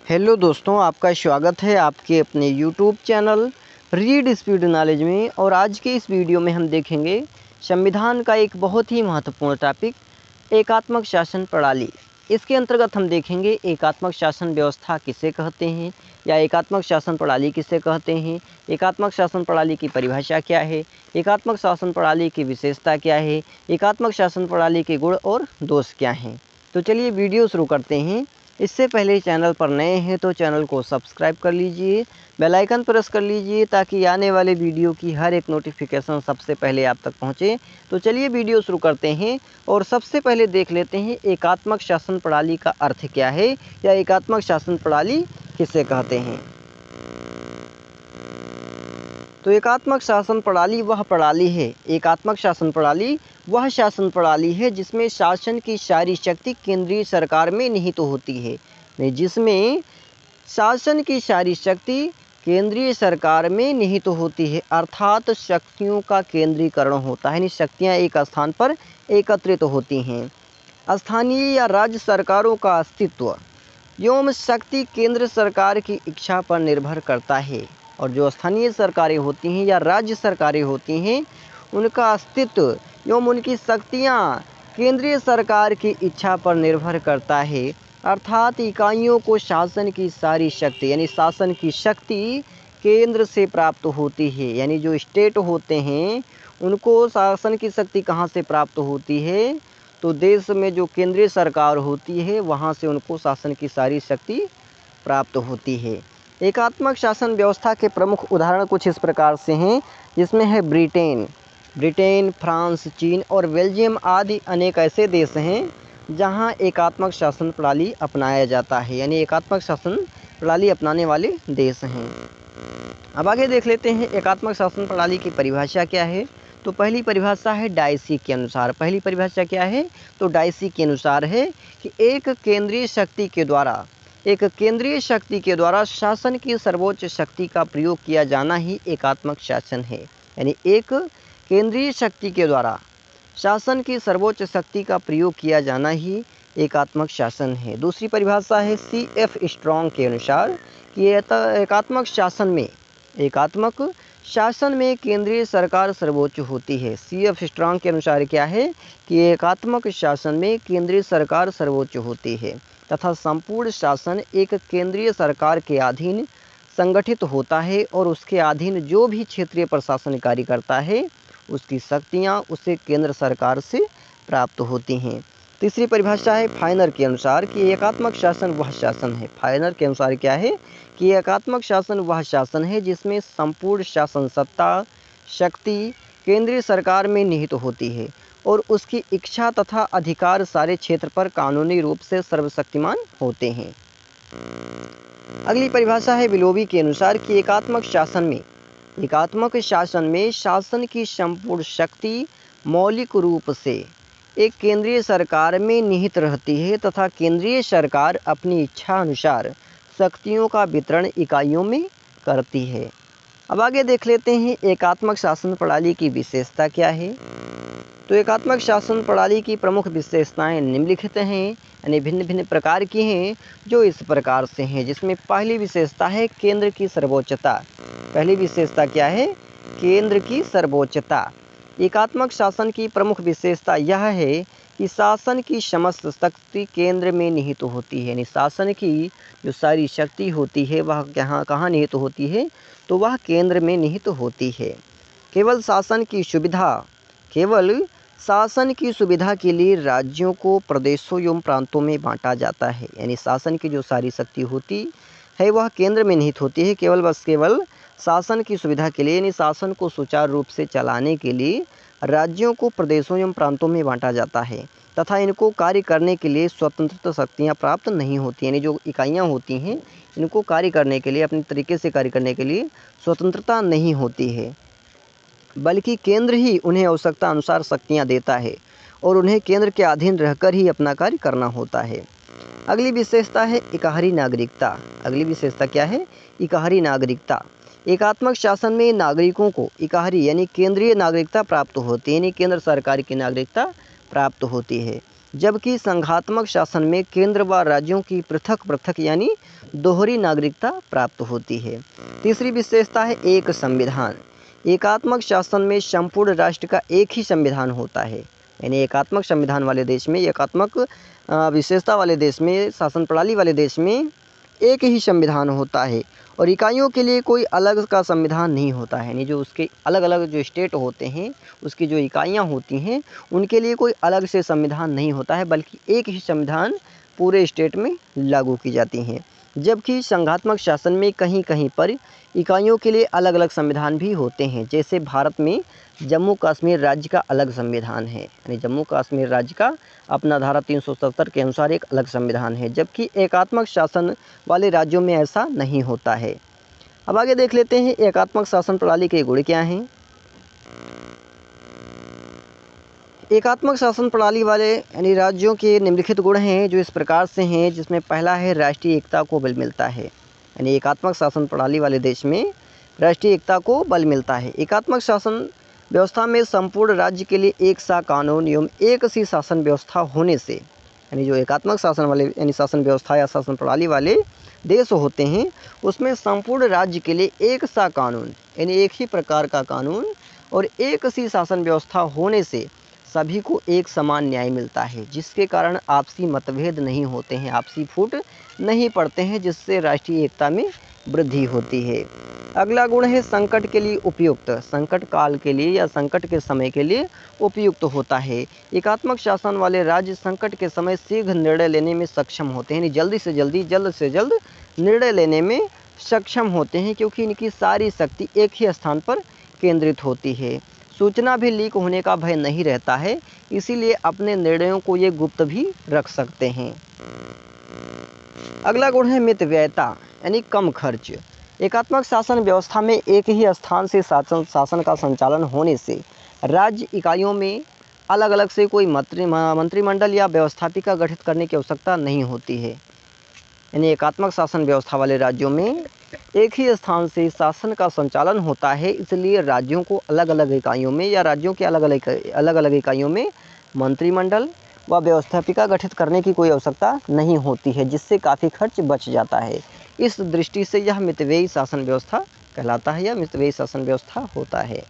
Hello दोस्तों, आपका स्वागत है आपके अपने YouTube channel read speed knowledge में। और आज के इस वीडियो में हम देखेंगे संविधान का एक बहुत ही महत्वपूर्ण टॉपिक, एकात्मक शासन प्रणाली। इसके अंतर्गत हम देखेंगे एकात्मक शासन व्यवस्था किसे कहते हैं या एकात्मक शासन प्रणाली किसे कहते हैं, एकात्मक शासन प्रणाली की परिभाषा क्या है, एकात्मक शासन प्रणाली की विशेषता क्या है, एकात्मक शासन प्रणाली के गुण और दोष क्या हैं। तो चलिए वीडियो शुरू करते हैं। इससे पहले चैनल पर नए हैं तो चैनल को सब्सक्राइब कर लीजिए, बेल आइकन प्रेस कर लीजिए ताकि आने वाले वीडियो की हर एक नोटिफिकेशन सबसे पहले आप तक पहुंचे। तो चलिए वीडियो शुरू करते हैं और सबसे पहले देख लेते हैं एकात्मक शासन प्रणाली का अर्थ क्या है या एकात्मक शासन प्रणाली किसे कहते हैं। तो एकात्मक शासन प्रणाली वह प्रणाली है, एकात्मक शासन प्रणाली वह शासन प्रणाली है जिसमें शासन की सारी शक्ति केंद्रीय सरकार में निहित होती है, जिसमें शासन की सारी शक्ति केंद्रीय सरकार में निहित होती है, अर्थात शक्तियों का केंद्रीकरण होता है, यानी शक्तियाँ एक स्थान पर एकत्रित होती हैं। स्थानीय या राज्य सरकारों का अस्तित्व एवं शक्ति केंद्र सरकार की इच्छा पर निर्भर करता है, और जो स्थानीय सरकारें होती हैं या राज्य सरकारें होती हैं उनका अस्तित्व एवं उनकी शक्तियाँ केंद्रीय सरकार की इच्छा पर निर्भर करता है, अर्थात इकाइयों को शासन की सारी शक्ति यानी शासन की शक्ति केंद्र से प्राप्त होती है। यानी जो स्टेट होते हैं उनको शासन की शक्ति कहाँ से प्राप्त होती है, तो देश में जो केंद्रीय सरकार होती है वहाँ से उनको शासन की सारी शक्ति प्राप्त होती है। एकात्मक शासन व्यवस्था के प्रमुख उदाहरण कुछ इस प्रकार से हैं, जिसमें है ब्रिटेन, फ्रांस, चीन और बेल्जियम आदि अनेक ऐसे देश हैं जहां एकात्मक शासन प्रणाली अपनाया जाता है, यानी एकात्मक शासन प्रणाली अपनाने वाले देश हैं। अब आगे देख लेते हैं एकात्मक शासन प्रणाली की परिभाषा क्या है। तो पहली परिभाषा है डायसी के अनुसार। पहली परिभाषा क्या है, तो डायसी के अनुसार है कि एक केंद्रीय शक्ति के द्वारा शासन की सर्वोच्च शक्ति का प्रयोग किया जाना ही एकात्मक शासन है। यानी एक केंद्रीय शक्ति के द्वारा शासन की सर्वोच्च शक्ति का प्रयोग किया जाना ही एकात्मक शासन है। दूसरी परिभाषा है C.F. स्ट्रॉन्ग के अनुसार कि एकात्मक शासन में केंद्रीय सरकार सर्वोच्च होती है। C.F. स्ट्रॉन्ग के अनुसार क्या है कि एकात्मक शासन में केंद्रीय सरकार सर्वोच्च होती है तथा संपूर्ण शासन एक केंद्रीय सरकार के अधीन संगठित होता है, और उसके अधीन जो भी क्षेत्रीय प्रशासन कार्य करता है उसकी शक्तियाँ उसे केंद्र सरकार से प्राप्त होती हैं। तीसरी परिभाषा है फाइनर के अनुसार कि एकात्मक शासन वह शासन है। फाइनर के अनुसार क्या है कि एकात्मक शासन वह शासन है जिसमें संपूर्ण शासन सत्ता शक्ति केंद्रीय सरकार में निहित होती है और उसकी इच्छा तथा अधिकार सारे क्षेत्र पर कानूनी रूप से सर्वशक्तिमान होते हैं। अगली परिभाषा है विलोबी के अनुसार कि एकात्मक शासन में शासन की संपूर्ण शक्ति मौलिक रूप से एक केंद्रीय सरकार में निहित रहती है तथा केंद्रीय सरकार अपनी इच्छा अनुसार शक्तियों का वितरण इकाइयों में करती है। अब आगे देख लेते हैं एकात्मक शासन प्रणाली की विशेषता क्या है। तो एकात्मक शासन प्रणाली की प्रमुख विशेषताएं निम्नलिखित हैं, यानी भिन्न भिन्न प्रकार की हैं, जो इस प्रकार से हैं। जिसमें पहली विशेषता है केंद्र की सर्वोच्चता। पहली विशेषता क्या है, केंद्र की सर्वोच्चता। एकात्मक शासन की प्रमुख विशेषता यह है कि शासन की समस्त शक्ति केंद्र में निहित होती है, यानी शासन की जो सारी शक्ति होती है वह कहाँ निहित होती है, तो वह केंद्र में निहित होती है। केवल शासन की सुविधा के लिए राज्यों को प्रदेशों एवं प्रांतों में बांटा जाता है, यानी शासन की जो सारी शक्ति होती है वह केंद्र में निहित होती है। केवल शासन की सुविधा के लिए, यानी शासन को सुचारू रूप से चलाने के लिए राज्यों को प्रदेशों एवं प्रांतों में बांटा जाता है तथा इनको कार्य करने के लिए स्वतंत्र शक्तियाँ प्राप्त नहीं होती, यानी जो इकाइयाँ होती हैं इनको कार्य करने के लिए, अपने तरीके से कार्य करने के लिए स्वतंत्रता नहीं होती है, बल्कि केंद्र ही उन्हें आवश्यकता अनुसार शक्तियाँ देता है और उन्हें केंद्र के अधीन रहकर ही अपना कार्य करना होता है। अगली विशेषता है इकहरी नागरिकता। अगली विशेषता क्या है, इकहरी नागरिकता। एकात्मक शासन में नागरिकों को इकहरी यानी केंद्रीय नागरिकता प्राप्त होती है, यानी केंद्र सरकार की नागरिकता प्राप्त होती है। जबकि संघात्मक शासन में केंद्र व राज्यों की पृथक पृथक यानी दोहरी नागरिकता प्राप्त होती है। तीसरी विशेषता है एक संविधान। एकात्मक शासन में संपूर्ण राष्ट्र का एक ही संविधान होता है, यानी एकात्मक संविधान वाले देश में, एकात्मक विशेषता वाले देश में, शासन प्रणाली वाले देश में एक ही संविधान होता है और इकाइयों के लिए कोई अलग का संविधान नहीं होता है। यानी जो उसके अलग अलग जो स्टेट होते हैं, उसकी जो इकाइयाँ होती हैं, उनके लिए कोई अलग से संविधान नहीं होता है, बल्कि एक ही संविधान पूरे स्टेट में लागू की जाती हैं। जबकि संघात्मक शासन में कहीं कहीं पर इकाइयों के लिए अलग अलग संविधान भी होते हैं। जैसे भारत में जम्मू कश्मीर राज्य का अलग संविधान है, यानी जम्मू कश्मीर राज्य का अपना धारा 370 के अनुसार एक अलग संविधान है, जबकि एकात्मक शासन वाले राज्यों में ऐसा नहीं होता है। अब आगे देख लेते हैं एकात्मक शासन प्रणाली के गुण क्या हैं। एकात्मक शासन प्रणाली वाले यानी राज्यों के निम्नलिखित गुण हैं जो इस प्रकार से हैं, जिसमें पहला है राष्ट्रीय एकता को बल मिलता है। यानी एकात्मक शासन प्रणाली वाले देश में राष्ट्रीय एकता को बल मिलता है। एकात्मक शासन व्यवस्था में संपूर्ण राज्य के लिए एक सा कानून एवं एक सी शासन व्यवस्था होने से, यानी जो एकात्मक शासन वाले यानी शासन व्यवस्था या शासन प्रणाली वाले देश होते हैं, उसमें संपूर्ण राज्य के लिए एक सा कानून यानी एक ही प्रकार का कानून और एक सी शासन व्यवस्था होने से सभी को एक समान न्याय मिलता है, जिसके कारण आपसी मतभेद नहीं होते हैं, आपसी फूट नहीं पड़ते हैं, जिससे राष्ट्रीय एकता में वृद्धि होती है। अगला गुण है संकट के लिए उपयुक्त। संकट काल के लिए या संकट के समय के लिए उपयुक्त होता है। एकात्मक शासन वाले राज्य संकट के समय शीघ्र निर्णय लेने में सक्षम होते हैं, यानी जल्द से जल्द निर्णय लेने में सक्षम होते हैं, क्योंकि इनकी सारी शक्ति एक ही स्थान पर केंद्रित होती है। सूचना भी लीक होने का भय नहीं रहता है, इसीलिए अपने निर्णयों को ये गुप्त भी रख सकते हैं। अगला गुण है मितव्ययता यानी कम खर्च। एकात्मक शासन व्यवस्था में एक ही स्थान से शासन का संचालन होने से राज्य इकाइयों में अलग अलग से कोई मंत्रिमंडल या व्यवस्थापिका गठित करने की आवश्यकता नहीं होती है। यानी एकात्मक शासन व्यवस्था वाले राज्यों में एक ही स्थान से शासन का संचालन होता है, इसलिए राज्यों को अलग अलग इकाइयों में या राज्यों के अलग अलग इकाइयों में मंत्रिमंडल व व्यवस्थापिका गठित करने की कोई आवश्यकता नहीं होती है, जिससे काफ़ी खर्च बच जाता है। इस दृष्टि से यह मितव्ययी शासन व्यवस्था कहलाता है या मितव्ययी शासन व्यवस्था होता है।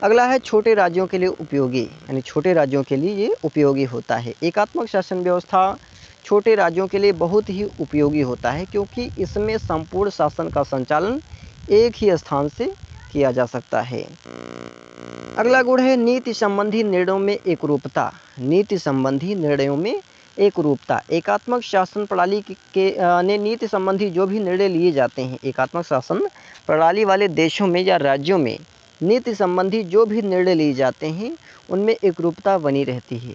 अगला है छोटे राज्यों के लिए उपयोगी, यानी छोटे राज्यों के लिए ये उपयोगी होता है। एकात्मक शासन व्यवस्था छोटे राज्यों के लिए बहुत ही उपयोगी होता है, क्योंकि इसमें संपूर्ण शासन का संचालन एक ही स्थान से किया जा सकता है। अगला गुण है नीति संबंधी निर्णयों में एकरूपता। नीति संबंधी निर्णयों में एकरूपता। एकात्मक शासन प्रणाली ने नीति संबंधी जो भी निर्णय लिए जाते हैं, एकात्मक शासन प्रणाली वाले देशों में या राज्यों में नीति संबंधी जो भी निर्णय लिए जाते हैं, उनमें एकरूपता बनी रहती है,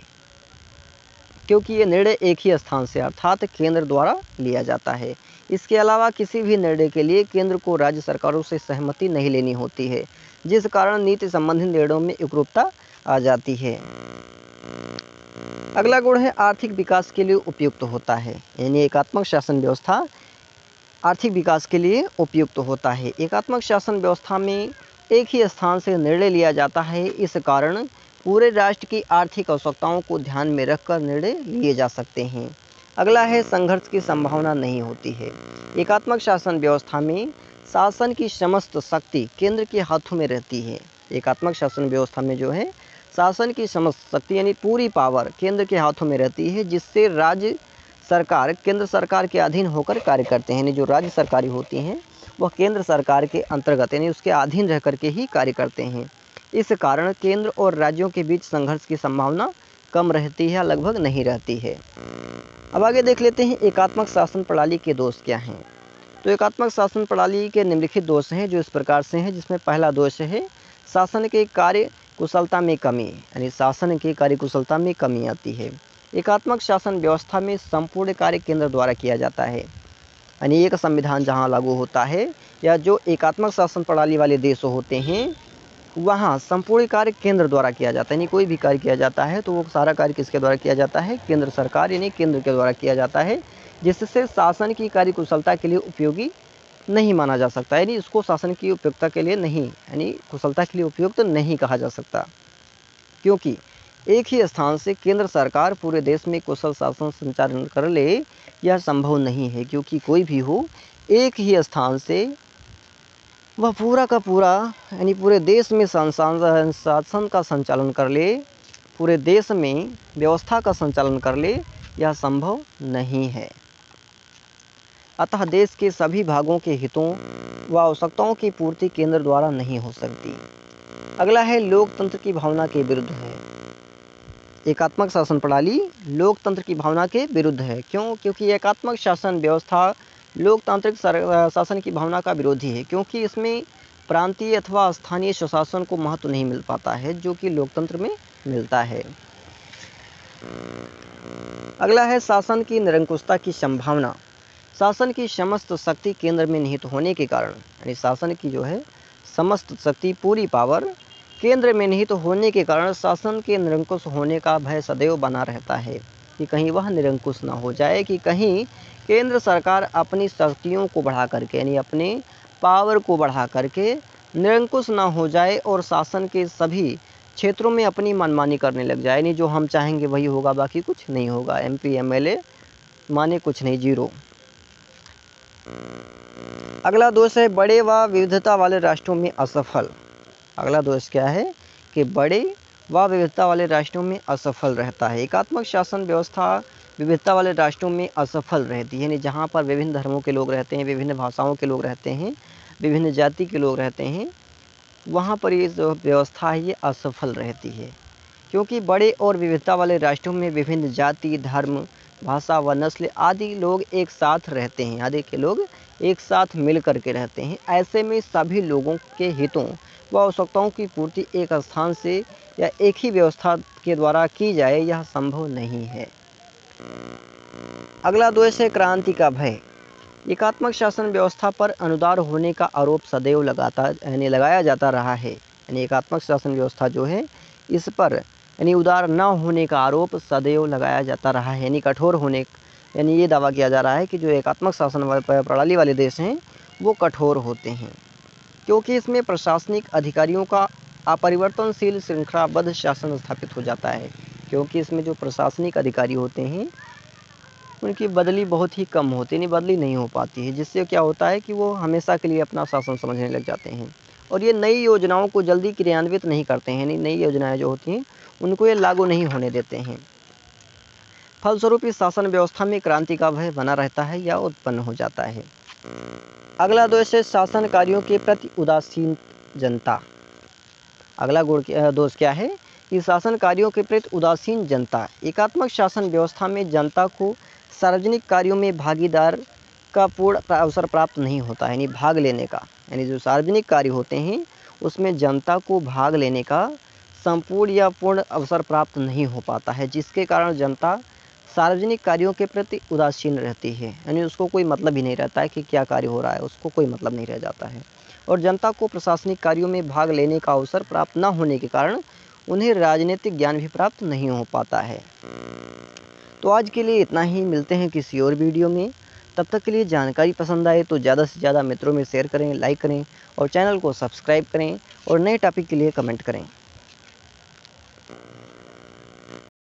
क्योंकि ये निर्णय एक ही स्थान से अर्थात केंद्र द्वारा लिया जाता है। इसके अलावा किसी भी निर्णय के लिए केंद्र को राज्य सरकारों से सहमति नहीं लेनी होती है, जिस कारण नीति संबंधी निर्णयों में एकरूपता आ जाती है। अगला गुण है आर्थिक विकास के लिए उपयुक्त होता है। यानी एकात्मक शासन व्यवस्था आर्थिक विकास के लिए उपयुक्त होता है। एकात्मक शासन व्यवस्था में एक ही स्थान से निर्णय लिया जाता है, इस कारण पूरे राष्ट्र की आर्थिक आवश्यकताओं को ध्यान में रखकर निर्णय लिए जा सकते हैं। अगला है संघर्ष की संभावना नहीं होती है। एकात्मक शासन व्यवस्था में शासन की समस्त शक्ति केंद्र के हाथों में रहती है। एकात्मक शासन व्यवस्था में जो है शासन की समस्त शक्ति यानी पूरी पावर केंद्र के हाथों में रहती है, जिससे राज्य सरकार केंद्र सरकार के अधीन होकर कार्य करते हैं। यानी जो राज्य सरकारी होती हैं वह केंद्र सरकार के अंतर्गत यानी उसके अधीन रह कर के ही कार्य करते हैं। इस कारण केंद्र और राज्यों के बीच संघर्ष की संभावना कम रहती है, लगभग नहीं रहती है। अब आगे देख लेते हैं एकात्मक शासन प्रणाली के दोष क्या हैं। तो एकात्मक शासन प्रणाली के निम्नलिखित दोष हैं जो इस प्रकार से हैं, जिसमें पहला दोष है शासन के कार्य कुशलता में कमी, यानी शासन की कार्यकुशलता में कमी आती है। एकात्मक शासन व्यवस्था में संपूर्ण कार्य केंद्र द्वारा किया जाता है, यानी एक संविधान जहाँ लागू होता है या जो एकात्मक शासन प्रणाली वाले देश होते हैं वहाँ संपूर्ण कार्य केंद्र द्वारा किया जाता है। यानी कोई भी कार्य किया जाता है तो वो सारा कार्य किसके द्वारा किया जाता है, केंद्र सरकार यानी केंद्र के द्वारा किया जाता है, जिससे शासन की कार्यकुशलता के लिए उपयोगी नहीं माना जा सकता। यानी इसको शासन की उपयुक्तता के लिए नहीं यानी कुशलता के लिए उपयुक्त नहीं कहा जा सकता, क्योंकि एक ही स्थान से केंद्र सरकार पूरे देश में कुशल शासन संचालन कर ले, यह संभव नहीं है। क्योंकि कोई भी हो, एक ही स्थान से वह पूरा का पूरा यानी पूरे देश में शासन का संचालन कर ले, पूरे देश में व्यवस्था का संचालन कर ले, यह संभव नहीं है। अतः देश के सभी भागों के हितों व आवश्यकताओं की पूर्ति केंद्र द्वारा नहीं हो सकती। अगला है लोकतंत्र की भावना के विरुद्ध है। एकात्मक शासन प्रणाली लोकतंत्र की भावना के विरुद्ध है। क्यों? क्योंकि एकात्मक शासन व्यवस्था लोकतांत्रिक शासन की भावना का विरोधी है। क्योंकि इसमें प्रांतीय अथवा स्थानीय स्वशासन को महत्व नहीं मिल पाता है, जो कि लोकतंत्र में मिलता है। अगला है शासन की निरंकुशता की संभावना। शासन की समस्त शक्ति केंद्र में निहित होने के कारण, यानी शासन की जो है समस्त शक्ति, पूरी पावर केंद्र में निहित होने के कारण शासन के निरंकुश होने का भय सदैव बना रहता है कि कहीं वह निरंकुश ना हो जाए, कि कहीं केंद्र सरकार अपनी शक्तियों को बढ़ा करके, यानी अपने पावर को बढ़ा करके निरंकुश ना हो जाए और शासन के सभी क्षेत्रों में अपनी मनमानी करने लग जाए। यानी जो हम चाहेंगे वही होगा, बाकी कुछ नहीं होगा। MP MLA माने कुछ नहीं, जीरो। अगला दोष है बड़े व विविधता वाले राष्ट्रों में असफल। अगला दोष क्या है कि बड़े व विविधता वाले राष्ट्रों में असफल रहता है। एकात्मक शासन व्यवस्था विविधता वाले राष्ट्रों में असफल रहती है, यानी जहाँ पर विभिन्न धर्मों के लोग रहते हैं, विभिन्न भाषाओं के लोग रहते हैं, विभिन्न जाति के लोग रहते हैं, वहाँ पर ये जो व्यवस्था है ये असफल रहती है। क्योंकि बड़े और विविधता वाले राष्ट्रों में विभिन्न जाति, धर्म, भाषा व नस्ल आदि लोग एक साथ रहते हैं, आदि के लोग एक साथ मिल कर के रहते हैं। ऐसे में सभी लोगों के हितों व आवश्यकताओं की पूर्ति एक स्थान से या एक ही व्यवस्था के द्वारा की जाए, यह संभव नहीं है। अगला दोष है क्रांति का भय। एकात्मक शासन व्यवस्था पर अनुदार होने का आरोप सदैव लगाया जाता रहा है। यानी एकात्मक शासन व्यवस्था जो है इस पर यानी उदार न होने का आरोप सदैव लगाया जाता रहा है, यानी कठोर होने, यानी ये दावा किया जा रहा है कि जो एकात्मक शासन प्रणाली वाले देश हैं वो कठोर होते हैं। क्योंकि इसमें प्रशासनिक अधिकारियों का अपरिवर्तनशील श्रृंखलाबद्ध शासन स्थापित हो जाता है। क्योंकि इसमें जो प्रशासनिक अधिकारी होते हैं उनकी बदली बहुत ही कम होती है, नहीं बदली नहीं हो पाती है, जिससे क्या होता है कि वो हमेशा के लिए अपना शासन समझने लग जाते हैं और ये नई योजनाओं को जल्दी क्रियान्वित नहीं करते हैं, यानी नई योजनाएं जो होती हैं उनको ये लागू नहीं होने देते हैं। फलस्वरूप इस शासन व्यवस्था में क्रांति का भय बना रहता है या उत्पन्न हो जाता है। अगला दोष है शासन कार्यों के प्रति उदासीन जनता। अगला दोष क्या है कि शासन कार्यों के प्रति उदासीन जनता। एकात्मक शासन व्यवस्था में जनता को सार्वजनिक कार्यों में भागीदार का पूर्ण अवसर प्राप्त नहीं होता है, यानी भाग लेने का, यानी जो सार्वजनिक कार्य होते हैं उसमें जनता को भाग लेने का संपूर्ण या पूर्ण अवसर प्राप्त नहीं हो पाता है, जिसके कारण जनता सार्वजनिक कार्यों के प्रति उदासीन रहती है, यानी उसको कोई मतलब ही नहीं रहता है कि क्या कार्य हो रहा है, उसको कोई मतलब नहीं रह जाता है। और जनता को प्रशासनिक कार्यों में भाग लेने का अवसर प्राप्त न होने के कारण उन्हें राजनीतिक ज्ञान भी प्राप्त नहीं हो पाता है। तो आज के लिए इतना ही, मिलते हैं किसी और वीडियो में। तब तक के लिए जानकारी पसंद आए तो ज़्यादा से ज़्यादा मित्रों में शेयर करें, लाइक करें और चैनल को सब्सक्राइब करें और नए टॉपिक के लिए कमेंट करें।